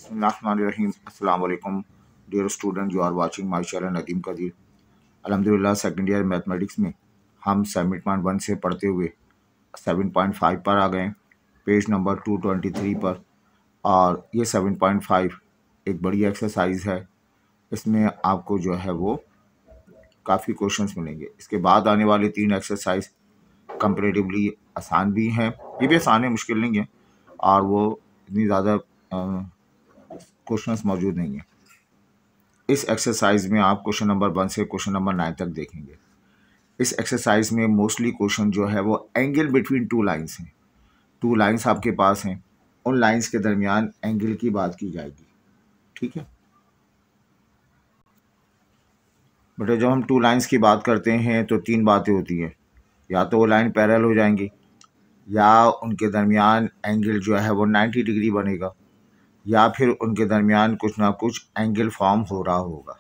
Bismillahirrahmanirrahim. Assalamu alaikum. Dear student, you are watching my channel Nadeem Qadeer. अल्हम्दुलिल्लाह second year mathematics में हम 7.1 से पढ़ते हुए 7.5 पर आ गए, पेज नंबर 223 पर। और ये 7.5 एक बड़ी एक्सरसाइज है। इसमें आपको जो है वो काफ़ी क्वेश्चंस मिलेंगे। इसके बाद आने वाले 3 एक्सरसाइज कंपेरेटिवली आसान भी हैं, ये भी आसान है, मुश्किल नहीं है, और वो इतनी ज़्यादा क्वेश्चंस मौजूद नहीं है। इस एक्सरसाइज में आप क्वेश्चन नंबर 1 से क्वेश्चन नंबर 9 तक देखेंगे। इस एक्सरसाइज में मोस्टली क्वेश्चन जो है वो एंगल बिटवीन टू लाइंस हैं। टू लाइंस आपके पास हैं, उन लाइंस के दरमियान एंगल की बात की जाएगी, ठीक है बेटा। जब हम टू लाइंस की बात करते हैं तो 3 बातें होती हैं, या तो वो लाइन पैरेलल हो जाएंगी, या उनके दरमियान एंगल जो है वो 90 डिग्री बनेगा, या फिर उनके दरमियान कुछ ना कुछ एंगल फॉर्म हो रहा होगा,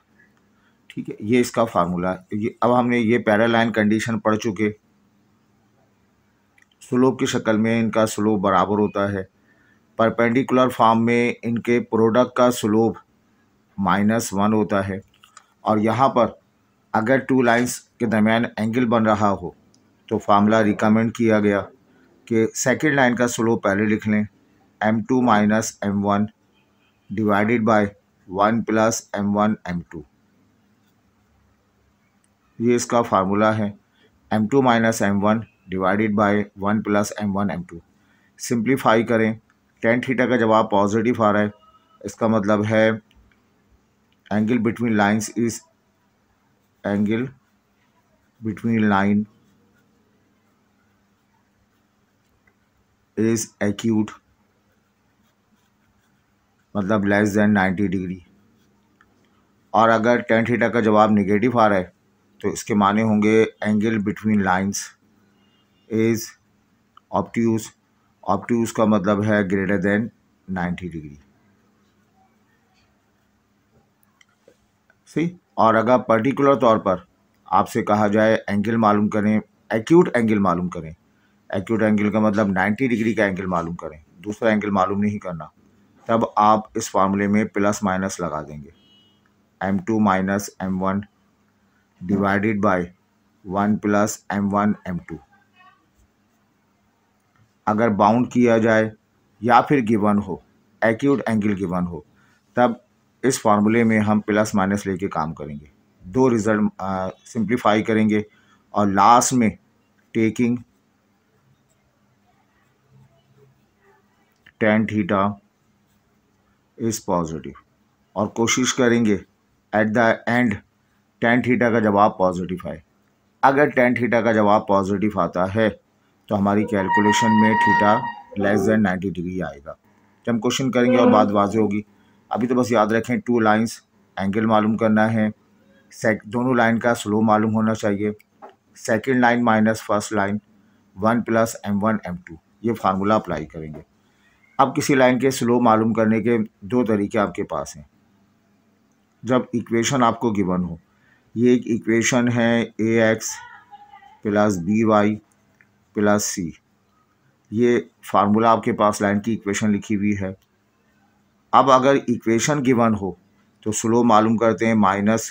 ठीक है। ये इसका फार्मूला है। अब हमने ये पैरेलल लाइन कंडीशन पढ़ चुके। स्लोप की शक्ल में इनका स्लोप बराबर होता है। परपेंडिकुलर फॉर्म में इनके प्रोडक्ट का स्लोप -1 होता है। और यहाँ पर अगर टू लाइंस के दरमियान एंगल बन रहा हो तो फार्मूला रिकमेंड किया गया कि सेकंड लाइन का स्लोप पहले लिख लें, m2 minus m1 divided by 1 plus m1 m2। ये इसका फार्मूला है, m2 minus m1 divided by 1 plus m1 m2। Simplify करें, टेन थीटा का जवाब पॉजिटिव आ रहा है, इसका मतलब है angle between lines is angle between line is acute, मतलब लेस देन 90 डिग्री। और अगर टेन थीटा का जवाब नेगेटिव आ रहा है तो इसके माने होंगे angle between lines is obtuse. Obtuse का मतलब है ग्रेटर देन 90 डिग्री, सही। और अगर पर्टिकुलर तौर पर आपसे कहा जाए एंगल मालूम करें, एक्यूट एंगल मालूम करें, एक्यूट एंगल का मतलब 90 डिग्री का एंगल मालूम करें, दूसरा एंगल मालूम नहीं करना, तब आप इस फार्मूले में प्लस माइनस लगा देंगे, m2 minus m1 divided by 1 plus m1 m2। अगर बाउंड किया जाए या फिर गिवन हो, एक्यूट एंगल गिवन हो, तब इस फार्मूले में हम प्लस माइनस लेके काम करेंगे। दो रिजल्ट सिंप्लीफाई करेंगे और लास्ट में taking tan theta is positive, और कोशिश करेंगे eight the and tan theta का जवाब पॉजिटिव आए। अगर टेन थीटा का जवाब पॉजिटिव आता है तो हमारी कैलकुलेशन में थीटा लेस देन 90 डिग्री आएगा। जब हम क्वेश्चन करेंगे और बात वाज़े होगी। अभी तो बस याद रखें, टू लाइंस एंगल मालूम करना है, दोनों लाइन का स्लोप मालूम होना चाहिए, second line minus first line 1 plus m1 m2, ये फार्मूला अप्लाई करेंगे। अब किसी लाइन के स्लोप मालूम करने के दो तरीके आपके पास हैं। जब इक्वेशन आपको गिवन हो, ये एक इक्वेशन है ax plus by plus c, ये फार्मूला आपके पास लाइन की इक्वेशन लिखी हुई है। अब अगर इक्वेशन गिवन हो तो स्लोप मालूम करते हैं minus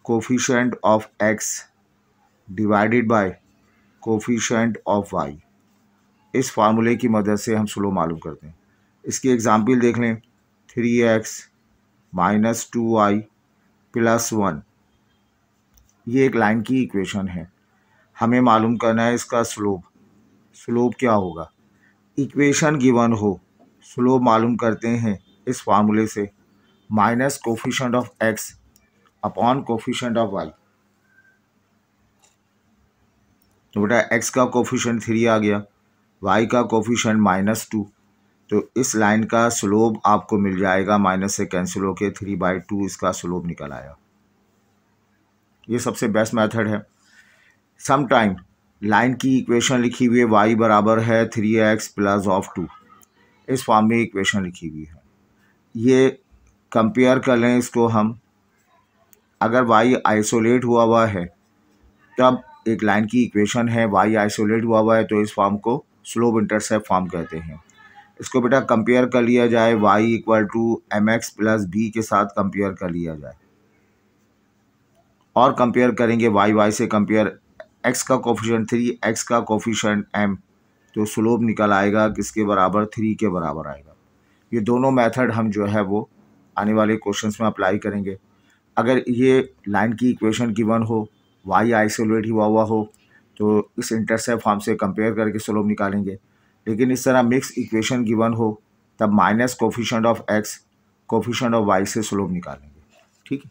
coefficient of x divided by coefficient of y। इस फार्मूले की मदद से हम स्लोप मालूम करते हैं। इसकी एग्जांपल देख लें, 3x माइनस 2y प्लस 1, ये एक लाइन की इक्वेशन है। हमें मालूम करना है इसका स्लोप। स्लोप क्या होगा, इक्वेशन गिवन हो, स्लोप मालूम करते हैं इस फार्मूले से, minus coefficient of x upon coefficient of y। तो बेटा x का कोफिशिएंट 3 आ गया, y का कोफिशिएंट -2, तो इस लाइन का स्लोप आपको मिल जाएगा, माइनस से कैंसिल होके 3/2 इसका स्लोप निकल आया। ये सबसे बेस्ट मेथड है। सम टाइम लाइन की इक्वेशन लिखी हुई है y बराबर है 3x प्लस ऑफ 2, इस फॉर्म में इक्वेशन लिखी हुई है। ये कंपेयर कर लें इसको हम, अगर y आइसोलेट हुआ है तब एक लाइन की इक्वेशन है y आइसोलेट हुआ है तो इस फॉर्म को स्लोप इंटरसेप्ट फॉर्म कहते हैं। इसको बेटा कंपेयर कर लिया जाए y equal to m x plus b के साथ कंपेयर कर लिया जाए, और कंपेयर करेंगे y से कंपेयर, x का कोफिशिएंट 3, x का कोफिशिएंट m, तो स्लोप निकल आएगा किसके बराबर, 3 के बराबर आएगा। ये दोनों मेथड हम जो है वो आने वाले क्वेश्चंस में अप्लाई करेंगे। अगर ये लाइन की इक्वेशन गिवन हो, y आइसोलेट हुआ हो, तो इस इंटरसेप्ट फॉर्म से कंपेयर करके स्लोप निकालेंगे। लेकिन इस तरह मिक्स इक्वेशन गिवन हो तब minus coefficient of x coefficient of y से स्लोप निकालेंगे। ठीक है,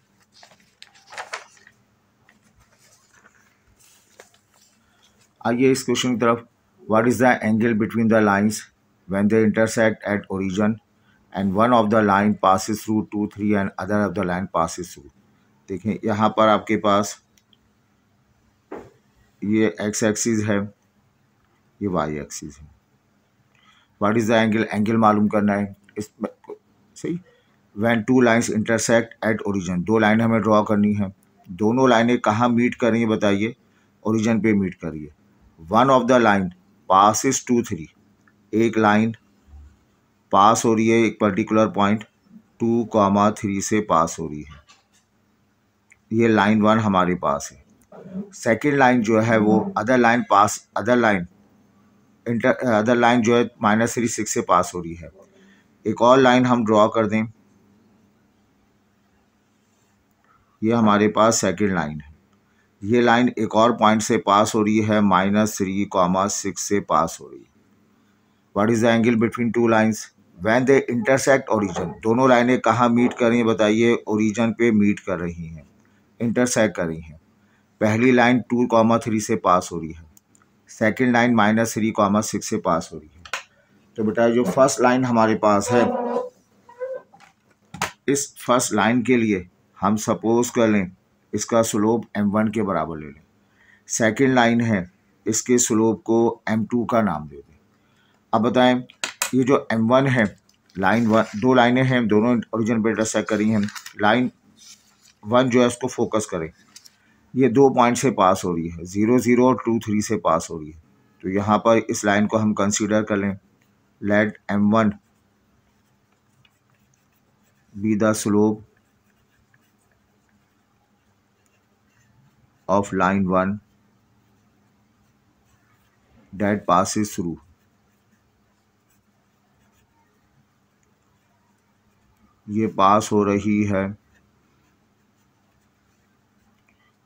आइए इस क्वेश्चन की तरफ। What is the angle between the lines when they intersect at origin and one of the line passes through 2, 3 and other of the line passes through. देखें यहाँ पर आपके पास ये x एक्सिस है, ये y एक्सिस है। What is the angle, angle मालूम करना है इस सही। When two lines intersect at origin, दो लाइन हमें ड्रॉ करनी है, दोनों लाइनें कहाँ मीट कर रही है बताइए, ओरिजिन पे मीट कर रही है। One of the line passes 2, 3, एक लाइन पास हो रही है एक पर्टिकुलर पॉइंट 2, 3 से पास हो रही है, ये लाइन 1 हमारे पास है। सेकेंड लाइन जो है वो अदर लाइन जो है -3, 6 से पास हो रही है। एक और लाइन हम ड्रॉ कर दें, ये हमारे पास सेकेंड लाइन है। ये लाइन एक और पॉइंट से पास हो रही है, -3, 6 से पास हो रही है। What is the angle between two lines when they intersect origin, दोनों लाइनें कहाँ मीट कर रही हैं बताइए, ओरिजिन पे मीट कर रही हैं, इंटरसेक्ट कर रही हैं। पहली लाइन 2, 3 से पास हो रही है, सेकेंड लाइन -3, 6 से पास हो रही है। तो बेटा जो फर्स्ट लाइन हमारे पास है, इस फर्स्ट लाइन के लिए हम सपोज कर लें इसका स्लोप m1 के बराबर ले लें। सेकेंड लाइन है, इसके स्लोप को m2 का नाम दे दें। अब बताएं ये जो m1 है, लाइन 1, दो लाइनें हैं, दोनों ओरिजिन पे इंटरसेक्ट करी हैं। लाइन 1 जो है उसको फोकस करें, ये 2 पॉइंट से पास हो रही है, 0, 0 और 2, 3 से पास हो रही है। तो यहाँ पर इस लाइन को हम कंसीडर कर लें, let m1 be the slope of line 1 that passes through। ये पास हो रही है,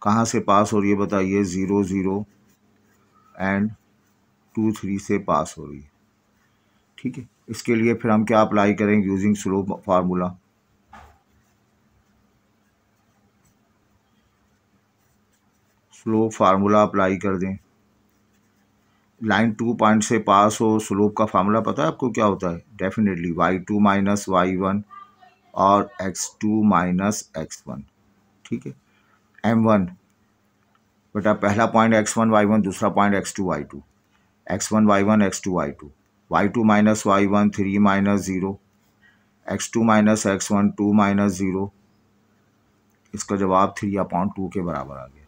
कहाँ से पास हो रही है बताइए, 0, 0 एंड 2, 3 से पास हो रही है। ठीक है, इसके लिए फिर हम क्या अप्लाई करेंगे, using slope formula. Slope formula apply कर दें। लाइन 2 पॉइंट से पास हो, स्लोप का फार्मूला पता है आपको क्या होता है, डेफिनेटली y2 माइनस y1 और x2 माइनस x1। ठीक है, m1 बेटा पहला पॉइंट x1 y1, दूसरा point x2 y2, x1 y1 x2 y2, y2 minus y1 3 minus 0, x2 minus x1 2 minus 0। इसका जवाब 3/2 के बराबर आ गया।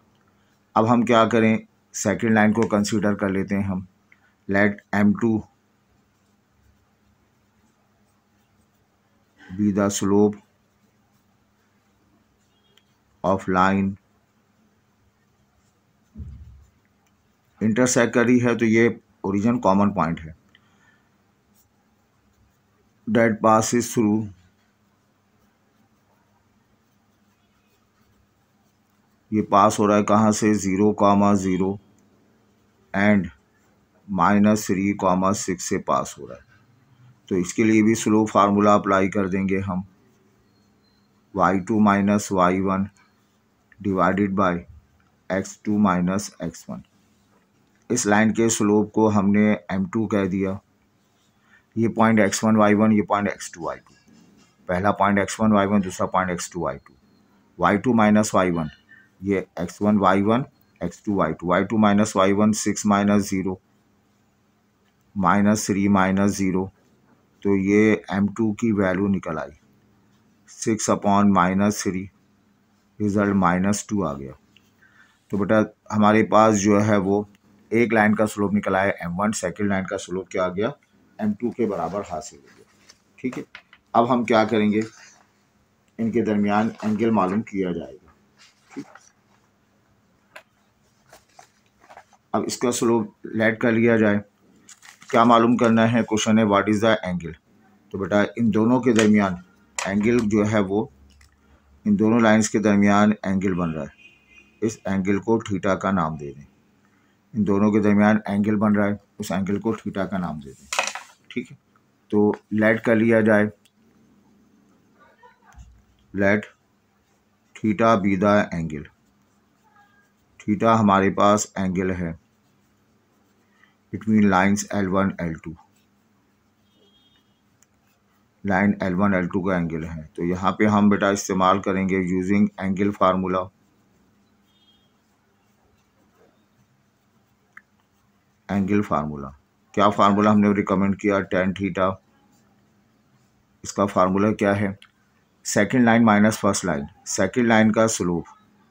अब हम क्या करें, सेकेंड लाइन को कंसीडर कर लेते हैं हम। Let m2 be the slope of line, intersect करी है तो ये ओरिजिन कॉमन पॉइंट है, दैट पासिस थ्रू ये पास हो रहा है कहाँ से, 0, 0 एंड -3, 6 से पास हो रहा है। तो इसके लिए भी स्लोप फार्मूला अप्लाई कर देंगे हम, y2 minus y1 divided by x2 minus x1। इस लाइन के स्लोप को हमने m2 कह दिया। ये पॉइंट x1 y1, ये पॉइंट x2 y2, पहला पॉइंट x1 y1, दूसरा point x2 y2, y2 minus y1, ये x1 y1 x2 y2, y2 minus y1 6 minus 0 -3 minus 0। तो ये m2 की वैल्यू निकल आई 6/-3, रिजल्ट -2 आ गया। तो बेटा हमारे पास जो है वो एक लाइन का स्लोप निकला है m1, सेकेंड लाइन का स्लोप क्या आ गया M2 के बराबर हासिल हो गया। ठीक है, अब हम क्या करेंगे, इनके दरमियान एंगल मालूम किया जाएगा। ठीक, अब इसका स्लोप लेट कर लिया जाए। क्या मालूम करना है, क्वेश्चन है व्हाट इज़ द एंगल। तो बेटा इन दोनों के दरमियान एंगल जो है वो, इन दोनों लाइंस के दरमियान एंगल बन रहा है, इस एंगल को थीटा का नाम दे दें। इन दोनों के दरमियान एंगल बन रहा है, उस एंगल को थीटा का नाम दे दें। ठीक है, तो लेट कर लिया जाए, let theta B the angle. Theta हमारे पास एंगल है between lines L1 L2, line L1 L2 का एंगल है। तो यहाँ पे हम बेटा इस्तेमाल करेंगे using angle formula. Angle formula क्या फार्मूला हमने रिकमेंड किया, टेन थीटा। इसका फार्मूला क्या है, second line minus first line, second line का स्लोप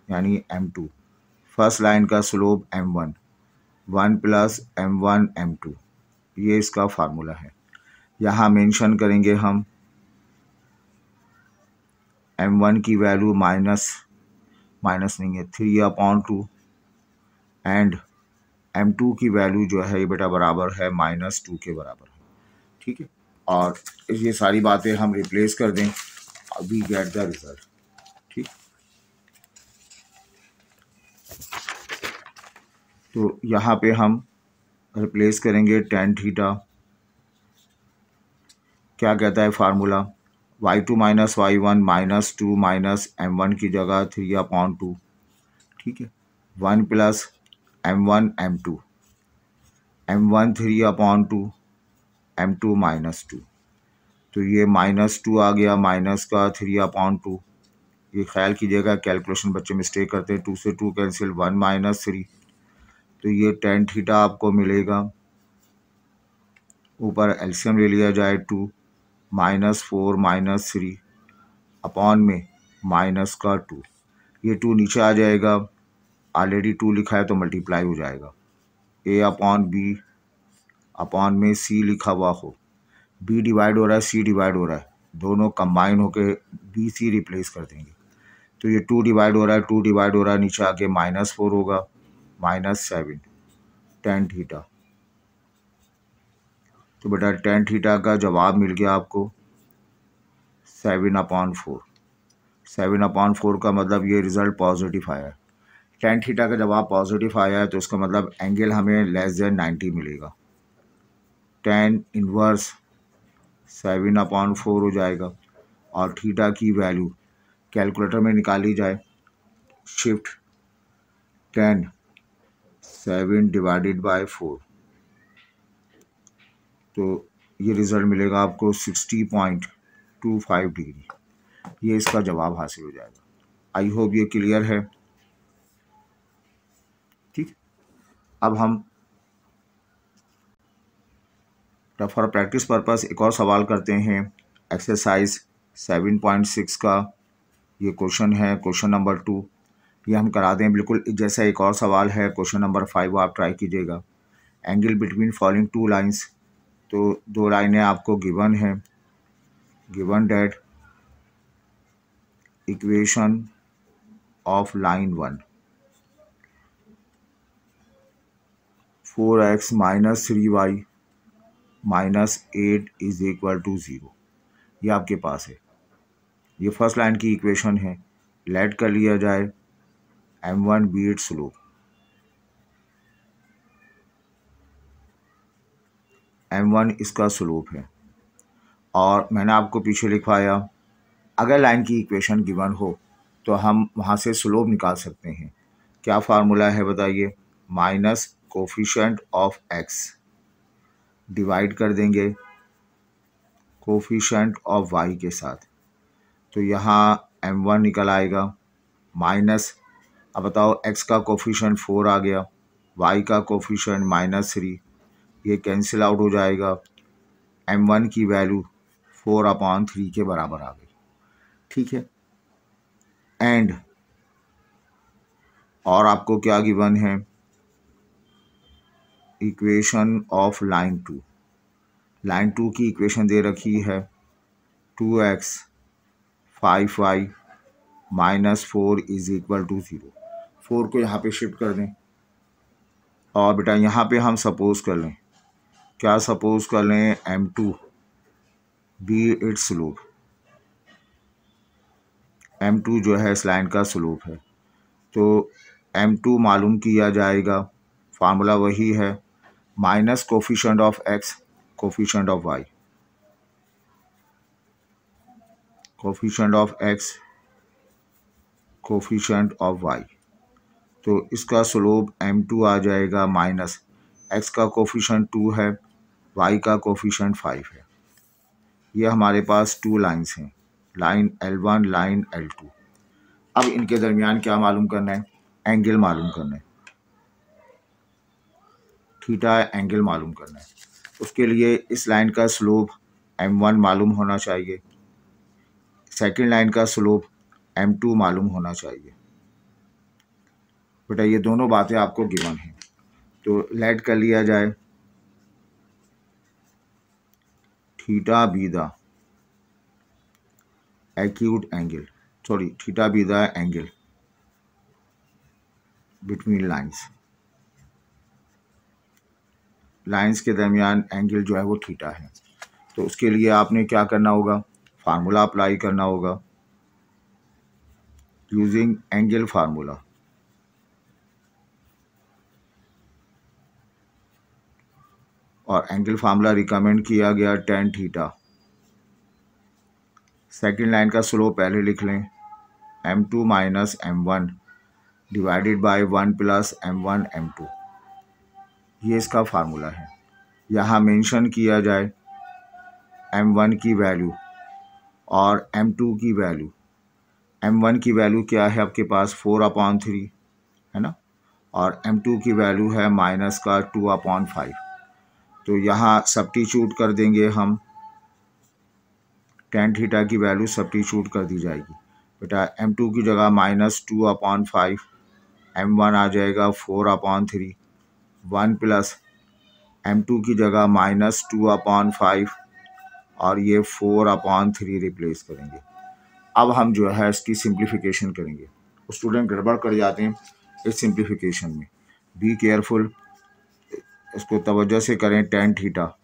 यानी M2, फर्स्ट लाइन का slope M1, 1 plus M1 M2, ये इसका फार्मूला है। यहाँ मेंशन करेंगे हम M1 की वैल्यू माइनस नहीं है 3/2 एंड M2 की वैल्यू जो है ये बेटा बराबर है -2 के बराबर है। ठीक है, और ये सारी बातें हम रिप्लेस कर दें, वी गेट द रिजल्ट। ठीक, तो यहाँ पे हम रिप्लेस करेंगे टेन थीटा। क्या कहता है formula, y2 minus y1 -2 minus M1 की जगह 3/2। ठीक है, 1 plus M1 M2, M1 3/2, M2 -2। तो ये -2 आ गया, माइनस का 3/2। ये ख्याल कीजिएगा कैलकुलेशन बच्चे मिस्टेक करते हैं, 2 से 2 कैंसिल, 1 -3। तो ये टेन थीटा आपको मिलेगा, ऊपर एलसीएम ले लिया जाए 2, -4 -3 अपॉन में माइनस का 2, ये 2 नीचे आ जाएगा, ऑलरेडी 2 लिखा है तो मल्टीप्लाई हो जाएगा, A/B अपॉन में C लिखा हुआ हो, B डिवाइड हो रहा है C डिवाइड हो रहा है, दोनों कंबाइन होके BC रिप्लेस कर देंगे। तो ये 2 डिवाइड हो रहा है, 2 डिवाइड हो रहा है, नीचे आके -4 होगा, -7 टेन थीटा। तो बेटा टेन थीटा का जवाब मिल गया आपको 7/4। 7/4 का मतलब ये रिज़ल्ट पॉजिटिव आया है। टेन थीटा का जवाब पॉजिटिव आया है तो इसका मतलब एंगल हमें लेस देन 90 मिलेगा। टेन इनवर्स 7/4 हो जाएगा और थीटा की वैल्यू कैलकुलेटर में निकाली जाए, शिफ्ट 10 7 डिवाइडेड बाय 4, तो ये रिज़ल्ट मिलेगा आपको 60.25 डिग्री। ये इसका जवाब हासिल हो जाएगा। आई होप ये क्लियर है। ठीक, अब हम फॉर प्रैक्टिस पर्पस एक और सवाल करते हैं, एक्सरसाइज 7.6 का ये क्वेश्चन है, क्वेश्चन नंबर 2। ये हम करा दें बिल्कुल जैसा एक और सवाल है, क्वेश्चन नंबर 5 आप ट्राई कीजिएगा। Angle between following two lines, तो दो लाइनें आपको गिवन है, given that equation of line 1 4x - 3y -8 = 0, ये आपके पास है। ये फर्स्ट लाइन की इक्वेशन है, लेट कर लिया जाए M1 B it slope, M1 इसका स्लोप है। और मैंने आपको पीछे लिखवाया अगर लाइन की इक्वेशन गिवन हो तो हम वहाँ से स्लोप निकाल सकते हैं। क्या फार्मूला है बताइए, minus coefficient of x divide कर देंगे कोफिशिएंट ऑफ y के साथ, तो यहाँ M1 निकल आएगा माइनस, अब बताओ x का कोफिशिएंट 4 आ गया, y का कोफिशिएंट -3, ये कैंसिल आउट हो जाएगा, M1 की वैल्यू 4/3 के बराबर आ गई। ठीक है, एंड और आपको क्या गिवन है, इक्वेशन ऑफ लाइन 2, लाइन 2 की इक्वेशन दे रखी है 2x 5y -4 is equal to 0। 4 को यहाँ पे शिफ्ट कर दें और बेटा यहाँ पे हम सपोज कर लें, क्या सपोज कर लें, m2 B it's slope. m2 जो है इस लाइन का स्लोप है, तो m2 मालूम किया जाएगा, फार्मूला वही है, minus coefficient of x coefficient of y, coefficient of x coefficient of y। तो इसका स्लोप m2 आ जाएगा माइनस x का कोफिशिएंट 2 है, y का कोफिशिएंट 5 है। ये हमारे पास 2 लाइंस हैं, लाइन L1 लाइन L2। अब इनके दरमियान क्या मालूम करना है, एंगल मालूम करना है, थीटा एंगल मालूम करना है। उसके लिए इस लाइन का स्लोप m1 मालूम होना चाहिए, सेकंड लाइन का स्लोप m2 मालूम होना चाहिए। बेटा ये दोनों बातें आपको गिवन हैं, तो लेट कर लिया जाए theta be the acute angle, sorry theta B the angle between lines के दरमियान एंगल जो है वो थीटा है। तो उसके लिए आपने क्या करना होगा, फार्मूला अप्लाई करना होगा यूजिंग एंगल फार्मूला। और एंगल फार्मूला रिकमेंड किया गया tan थीटा। सेकेंड लाइन का स्लोप पहले लिख लें, m2 minus m1 divided by 1 plus m1 m2, ये इसका फार्मूला है। यहाँ मेंशन किया जाए m1 की वैल्यू और m2 की वैल्यू। m1 की वैल्यू क्या है आपके पास 4/3 है ना, और m2 की वैल्यू है माइनस का 2/5। तो यहाँ सब्स्टिट्यूट कर देंगे हम, tan थीटा की वैल्यू सब्स्टिट्यूट कर दी जाएगी। बेटा m2 की जगह -2/5, m1 आ जाएगा 4/3, 1 प्लस m2 की जगह -2/5 और ये 4/3 रिप्लेस करेंगे। अब हम जो है इसकी सिंप्लीफिकेशन करेंगे। स्टूडेंट गड़बड़ कर जाते हैं इस सिंप्लीफिकेशन में, बी केयरफुल, इसको तवज्जो से करें। tan थीटा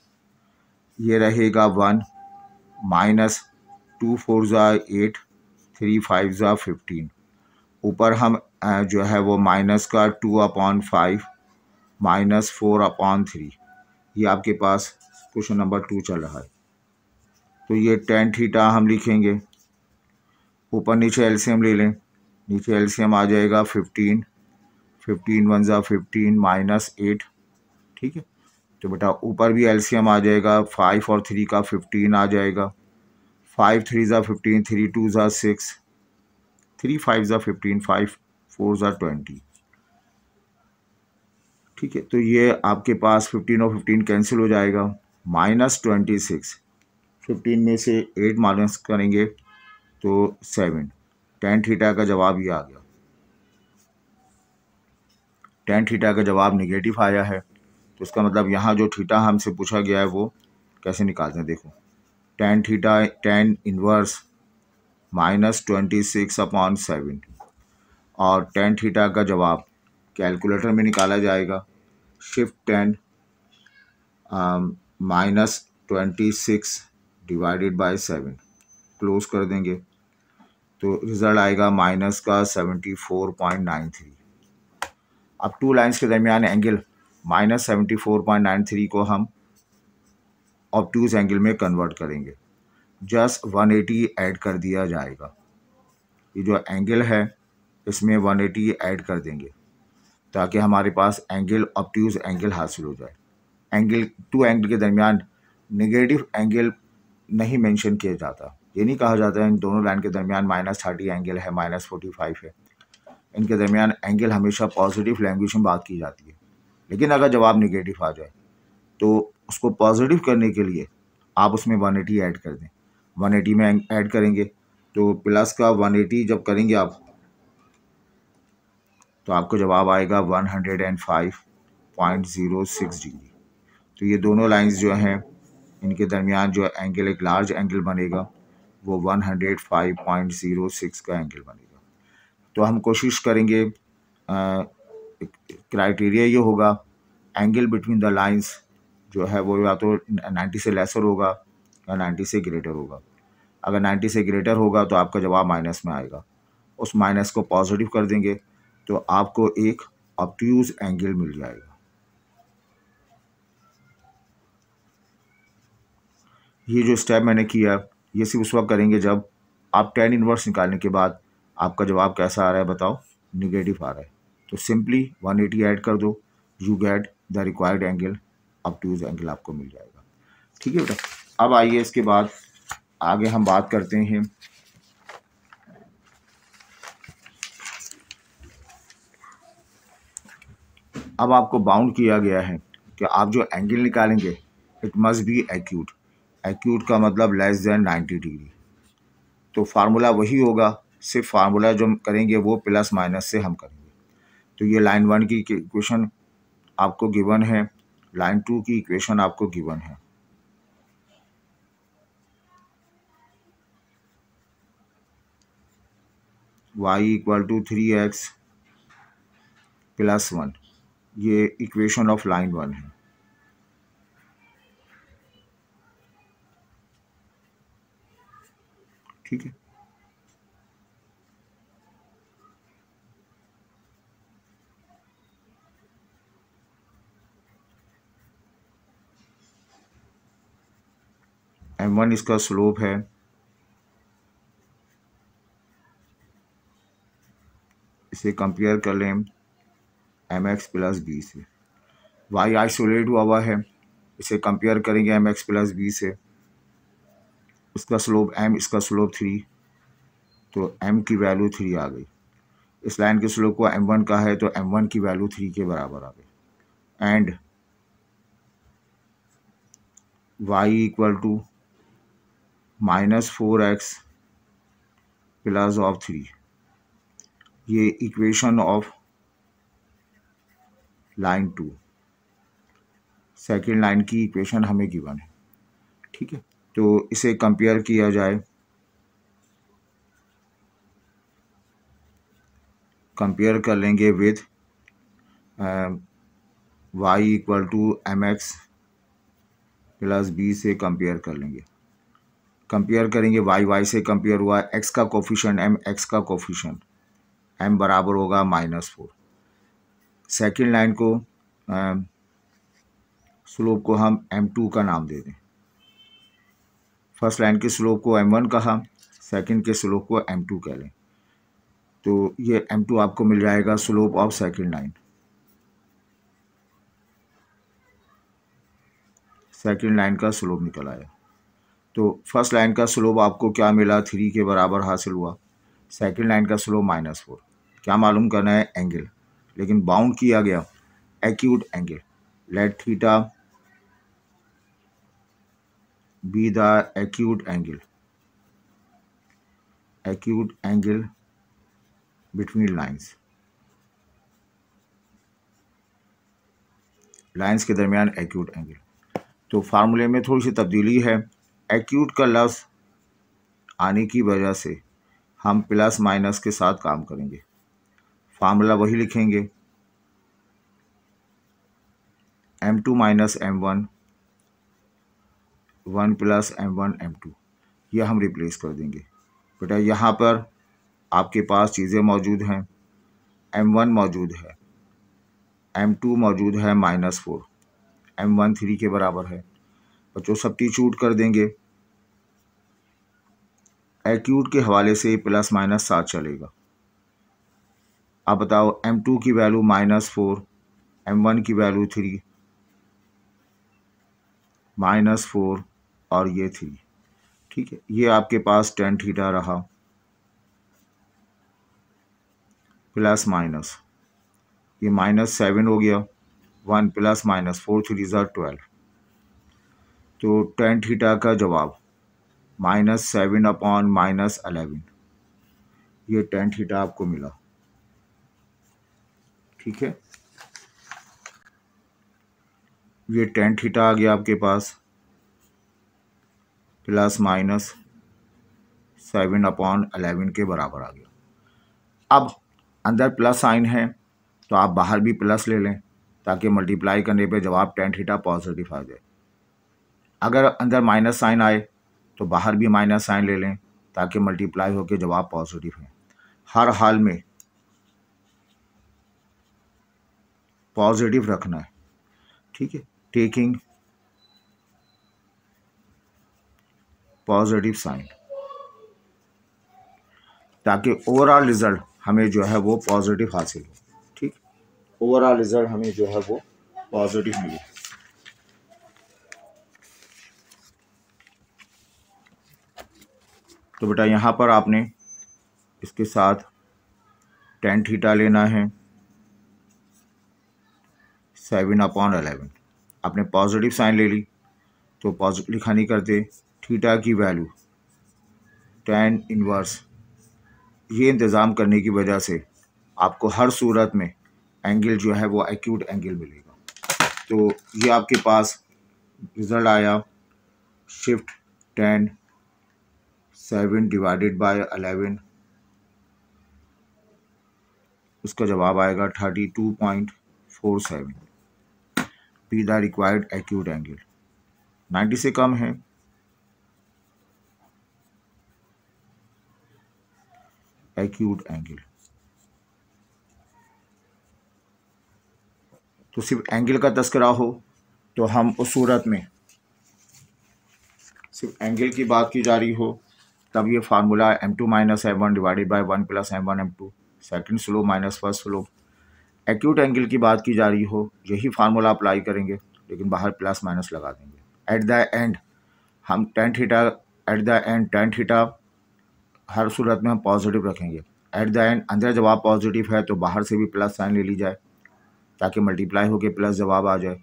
ये रहेगा 1 माइनस 2 4 ज़ा 8, 3 5 ज़ा 15, ऊपर हम जो है वो माइनस का 2/5 माइनस 4/3, ये आपके पास क्वेश्चन नंबर 2 चल रहा है। तो ये tan थीटा हम लिखेंगे, ऊपर नीचे एलसीएम ले लें, नीचे एलसीएम आ जाएगा 15, 15 1 ज़ा 15 माइनस 8, ठीक है। तो बेटा ऊपर भी एलसीएम आ जाएगा, 5 और 3 का 15 आ जाएगा, 5 3 ज़ा 15, 3 2 ज़ा 6, 3 5 ज़ा 15, 5 4 ज़ा 20, ठीक है। तो ये आपके पास 15 और 15 कैंसिल हो जाएगा, -26, 15 में से 8 माइनस करेंगे तो 7। tan थीटा का जवाब ये आ गया, tan थीटा का जवाब निगेटिव आया है। तो इसका मतलब यहाँ जो थीटा हमसे पूछा गया है वो कैसे निकालते हैं, देखो tan थीटा tan इनवर्स -26/7 और tan थीटा का जवाब कैलकुलेटर में निकाला जाएगा, शिफ्ट 10 -26 डिवाइडेड बाय 7 क्लोज कर देंगे, तो रिज़ल्ट आएगा माइनस का 74.93। अब 2 लाइंस के दरमियान एंगल -74.93 को हम ऑब्ट्यूज एंगल में कन्वर्ट करेंगे, जस्ट 180 ऐड कर दिया जाएगा। ये जो एंगल है इसमें 180 ऐड कर देंगे ताकि हमारे पास एंगल ऑब्ट्यूज एंगल हासिल हो जाए। एंगल 2 एंगल के दरमियान नेगेटिव एंगल नहीं मेंशन किया जाता, ये नहीं कहा जाता है इन दोनों लाइन के दरमियान -30 एंगल है, -45 है। इनके दरमियान एंगल हमेशा पॉजिटिव लैंग्वेज में बात की जाती है। लेकिन अगर जवाब नेगेटिव आ जाए तो उसको पॉजिटिव करने के लिए आप उसमें 180 ऐड कर दें। 180 में ऐड करेंगे तो प्लस का 180 जब करेंगे आप तो आपको जवाब आएगा 105.06 डिग्री। तो ये दोनों लाइंस जो हैं इनके दरमियान जो एंगल एक लार्ज एंगल बनेगा वो 105.06 का एंगल बनेगा। तो हम कोशिश करेंगे, क्राइटेरिया ये होगा एंगल बिटवीन द लाइंस जो है वो या तो 90 से लेसर होगा या 90 से ग्रेटर होगा। अगर 90 से ग्रेटर होगा तो आपका जवाब माइनस में आएगा, उस माइनस को पॉजिटिव कर देंगे तो आपको एक ऑब्ट्यूज एंगल मिल जाएगा। ये जो स्टेप मैंने किया ये सिर्फ उस वक्त करेंगे जब आप tan इनवर्स निकालने के बाद आपका जवाब कैसा आ रहा है बताओ, निगेटिव आ रहा है, तो सिंपली 180 ऐड कर दो, you get the required angle, obtuse angle आपको मिल जाएगा। ठीक है बेटा। अब आइए इसके बाद आगे हम बात करते हैं अब आपको बाउंड किया गया है कि आप जो एंगल निकालेंगे it must be acute. Acute का मतलब लेस देन 90 डिग्री। तो फार्मूला वही होगा, सिर्फ फार्मूला जो हम करेंगे वो प्लस माइनस से हम करेंगे। तो ये लाइन 1 की इक्वेशन आपको गिवन है, लाइन 2 की इक्वेशन आपको गिवन है। y equal to 3x plus 1, ये इक्वेशन ऑफ लाइन 1 है। ठीक है। m1 इसका स्लोप है, इसे कंपेयर कर लें mx प्लस बी से। y आइसोलेट हुआ है, इसे कंपेयर करेंगे mx प्लस बी से। इसका स्लोप m, इसका स्लोप 3, तो m की वैल्यू 3 आ गई। इस लाइन के स्लोप को m1 का है तो m1 की वैल्यू 3 के बराबर आ गई। And y equal to -4x plus of 3, ये equation of line 2, second line की इक्वेशन हमें गिवन है। ठीक है। तो इसे कंपेयर किया जाए, कंपेयर कर लेंगे with y equal to mx plus b से कंपेयर कर लेंगे। कंपेयर करेंगे y से कंपेयर हुआ, x का कोफिशिएंट m, x का कोफिशिएंट m बराबर होगा -4। सेकेंड लाइन को स्लोप को हम m2 का नाम दे दें। फर्स्ट लाइन के स्लोप को m1 कहा, सेकंड के स्लोप को m2 कह लें, तो ये m2 आपको मिल जाएगा slope of second line. Second line का स्लोप निकल आया। तो फर्स्ट लाइन का स्लोप आपको क्या मिला, 3 के बराबर हासिल हुआ। सेकंड लाइन का स्लोप -4। क्या मालूम करना है, एंगल, लेकिन बाउंड किया गया acute angle. Let theta be the acute angle between lines, lines के दरमियान एक्यूट एंगल। तो फार्मूले में थोड़ी सी तब्दीली है, एक्यूट का लफ्ज़ आने की वजह से हम प्लस माइनस के साथ काम करेंगे। फार्मूला वही लिखेंगे, m2 minus m1, 1 plus m1 m2, यह हम रिप्लेस कर देंगे। बेटा यहाँ पर आपके पास चीज़ें मौजूद हैं, m1 मौजूद है, m2 मौजूद है -4, m1 3 के बराबर है। बच्चों सब्स्टिट्यूट कर देंगे, एक्यूट के हवाले से प्लस माइनस साथ चलेगा। अब बताओ m2 की वैल्यू -4, m1 की वैल्यू 3, -4 और ये 3। ठीक है, ये आपके पास tan थीटा रहा, प्लस माइनस ये -7 हो गया, 1 प्लस -4 3 ज़ा 12। तो tan थीटा का जवाब -7 अपॉन -11, ये tan थीटा आपको मिला। ठीक है, ये tan थीटा आ गया आपके पास। प्लस माइनस 7/11 के बराबर आ गया। अब अंदर प्लस साइन है तो आप बाहर भी प्लस ले लें ताकि मल्टीप्लाई करने पे जवाब tan थीटा पॉजिटिव आ जाए। अगर अंदर माइनस साइन आए तो बाहर भी माइनस साइन ले लें ताकि मल्टीप्लाई होकर जवाब पॉजिटिव है। हर हाल में पॉजिटिव रखना है, ठीक है, टेकिंग पॉजिटिव साइन, ताकि ओवरऑल रिजल्ट हमें जो है वो पॉजिटिव हासिल हो। ठीक, ओवरऑल रिजल्ट हमें जो है वो पॉजिटिव मिले। तो बेटा यहाँ पर आपने इसके साथ tan थीटा लेना है 7/11। आपने पॉजिटिव साइन ले ली तो पॉजिटिव लिखा नहीं करते, थीटा की वैल्यू tan इनवर्स, ये इंतज़ाम करने की वजह से आपको हर सूरत में एंगल जो है वो एक्यूट एंगल मिलेगा। तो ये आपके पास रिज़ल्ट आया, शिफ्ट tan 7/11, उसका जवाब आएगा 32.47। Be the required acute angle 90 से कम है। एक्यूट एंगल तो सिर्फ एंगल का तस्करा हो तो हम उस सूरत में सिर्फ एंगल की बात की जा रही हो तब ये formula m2 - m1 divided by 1 + m1 m2 second slope minus first slope. Acute angle की बात की जा रही हो यही फार्मूला अप्लाई करेंगे, लेकिन बाहर प्लस माइनस लगा देंगे। एट द एंड हम tan theta, at the end tan theta हर सूरत में हम पॉजिटिव रखेंगे। एट द एंड अंदर जवाब पॉजिटिव है तो बाहर से भी प्लस साइन ले ली जाए ताकि मल्टीप्लाई होकर प्लस जवाब आ जाए।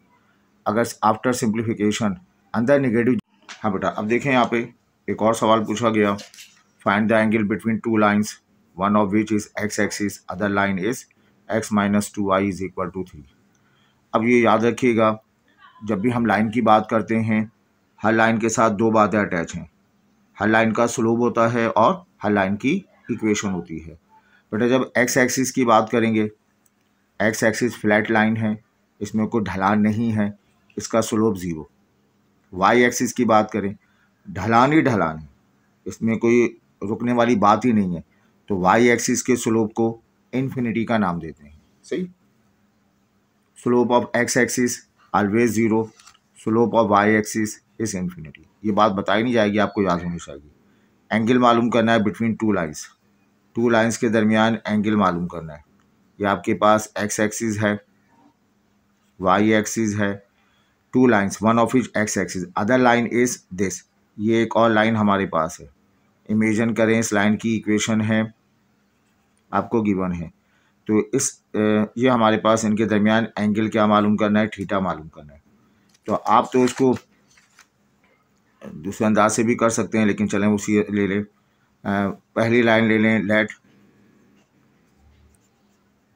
अगर आफ्टर सिंप्लीफिकेशन अंदर नेगेटिव, हाँ बेटा अब देखें यहाँ पे एक और सवाल पूछा गया, find the angle between two lines one of which is x axis other line is x - 2y = 3। अब ये याद रखिएगा जब भी हम लाइन की बात करते हैं हर लाइन के साथ दो बातें अटैच हैं, हर लाइन का स्लोप होता है और हर लाइन की इक्वेशन होती है। बेटा जब x एक्सिस की बात करेंगे, x एक्सिस फ्लैट लाइन है, इसमें कोई ढलान नहीं है, इसका स्लोप 0। y एक्सिस की बात करें, ढलान ही ढलान है, इसमें कोई रुकने वाली बात ही नहीं है, तो y एक्सिस के स्लोप को इन्फिनिटी का नाम देते हैं। सही, slope of x axis always 0, slope of y axis is infinity. ये बात बताई नहीं जाएगी, आपको याद होनी चाहिए। एंगल मालूम करना है between two lines, two lines के दरमियान एंगल मालूम करना है। ये आपके पास x एक्सिस है, y एक्सिस है, two lines one of each x axis other line is this, ये एक और लाइन हमारे पास है। इमेजिन करें इस लाइन की इक्वेशन है आपको गिवन है, तो इस ये हमारे पास इनके दरमियान एंगल क्या मालूम करना है, थीटा मालूम करना है। तो आप तो इसको दूसरे अंदाज से भी कर सकते हैं, लेकिन चलें उसी ले लें। पहली लाइन ले लें, let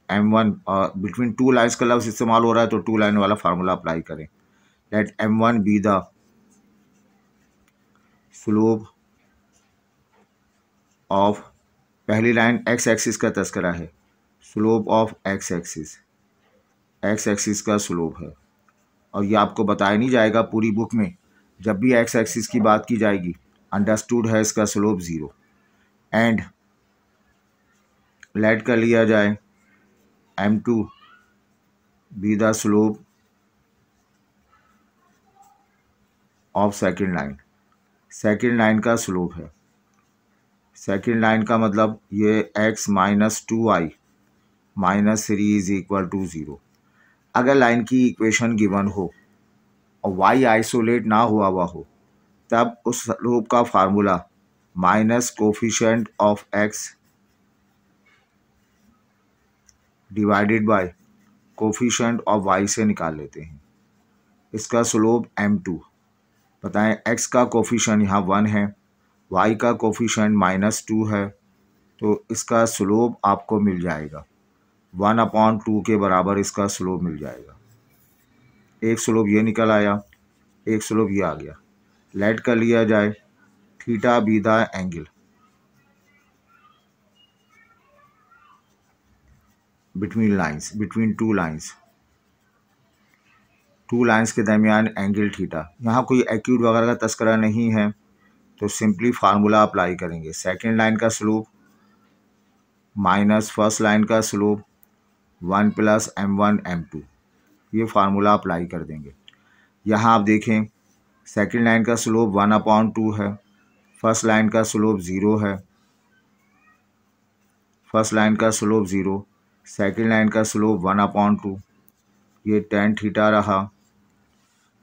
m1 between two lines का लफ्ज़ इस्तेमाल हो रहा है तो टू लाइन वाला फार्मूला अप्लाई करें। Let m1 be the slope of, पहली लाइन x एक्सिस का तस्करा है, slope of x axis, x axis का स्लोप है। और ये आपको बताया नहीं जाएगा पूरी बुक में, जब भी x एक्सिस की बात की जाएगी अंडरस्टूड है इसका स्लोप 0। एंड लेट कर लिया जाए m2 be the slope of second line, second line का स्लोप है। सेकेंड लाइन का मतलब ये x - 2y - 3 = 0। अगर लाइन की इक्वेशन गिवन हो और y आइसोलेट ना हुआ हो तब उस स्लोप का formula minus coefficient of x divided by coefficient of y से निकाल लेते हैं। इसका स्लोप m2, बताएं x का कोफिशिएंट यहाँ 1 है, y का कोफिशिएंट -2 है, तो इसका स्लोप आपको मिल जाएगा 1/2 के बराबर इसका स्लोप मिल जाएगा। एक स्लोप ये निकल आया, एक स्लोप ये आ गया। लेट कर लिया जाए theta B the angle between lines, between two lines के दरमियान एंगल थीटा। यहाँ कोई एक्यूट वगैरह का तस्करा नहीं है, तो सिंपली फार्मूला अप्लाई करेंगे। सेकेंड लाइन का स्लोप माइनस फर्स्ट लाइन का स्लोप 1 + m1 m2, ये फार्मूला अप्लाई कर देंगे। यहाँ आप देखें सेकेंड लाइन का स्लोप 1/2 है, फर्स्ट लाइन का स्लोप 0 है, फर्स्ट लाइन का स्लोप 0, सेकेंड लाइन का स्लोप 1/2, ये tan थीटा रहा।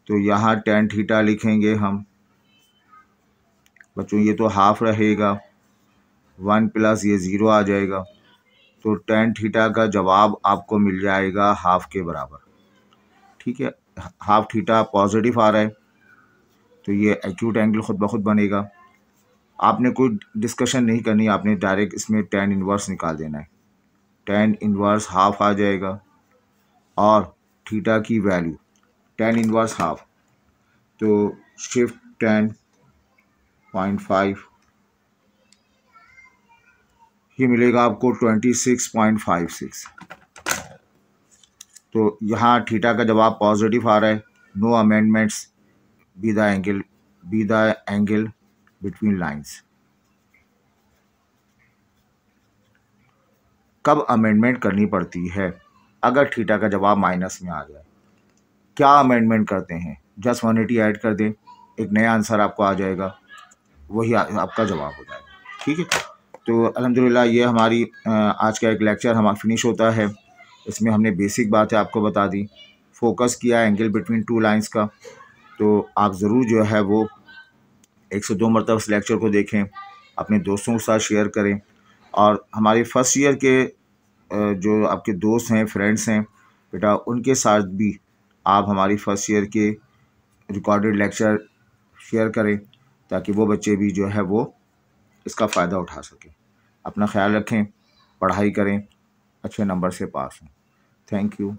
तो यहाँ tan थीटा लिखेंगे हम बच्चों, ये तो हाफ रहेगा, 1 + ये 0 आ जाएगा, तो tan थीटा का जवाब आपको मिल जाएगा हाफ के बराबर। ठीक है, हाफ थीटा पॉजिटिव आ रहा है, तो ये एक्यूट एंगल खुद ब खुद बनेगा। आपने कोई डिस्कशन नहीं करनी, आपने डायरेक्ट इसमें tan इन्वर्स निकाल देना है। tan इन्वर्स हाफ आ जाएगा और थीटा की वैल्यू tan इन्वर्स हाफ, तो शिफ्ट 10.5, ये मिलेगा आपको 26.56। तो यहाँ थीटा का जवाब पॉजिटिव आ रहा है। No amendments, be the angle between lines. कब अमेंडमेंट करनी पड़ती है? अगर थीटा का जवाब माइनस में आ जाए। क्या अमेंडमेंट करते हैं? जस्ट 180 ऐड कर दें, एक नया आंसर आपको आ जाएगा, वही आपका जवाब हो जाएगा। ठीक है, तो अल्हम्दुलिल्लाह ये हमारी आज का एक लेक्चर हमारा फिनिश होता है। इसमें हमने बेसिक बातें आपको बता दी, फोकस किया एंगल बिटवीन टू लाइंस का। तो आप ज़रूर जो है वो 1 से 2 मरतबा इस लेक्चर को देखें, अपने दोस्तों के साथ शेयर करें, और हमारे फर्स्ट ईयर के जो आपके दोस्त हैं, फ्रेंड्स हैं बेटा, उनके साथ भी आप हमारी फर्स्ट ईयर के रिकॉर्डेड लेक्चर शेयर करें, ताकि वो बच्चे भी जो है वो इसका फ़ायदा उठा सकें। अपना ख्याल रखें, पढ़ाई करें, अच्छे नंबर से पास हों। Thank you.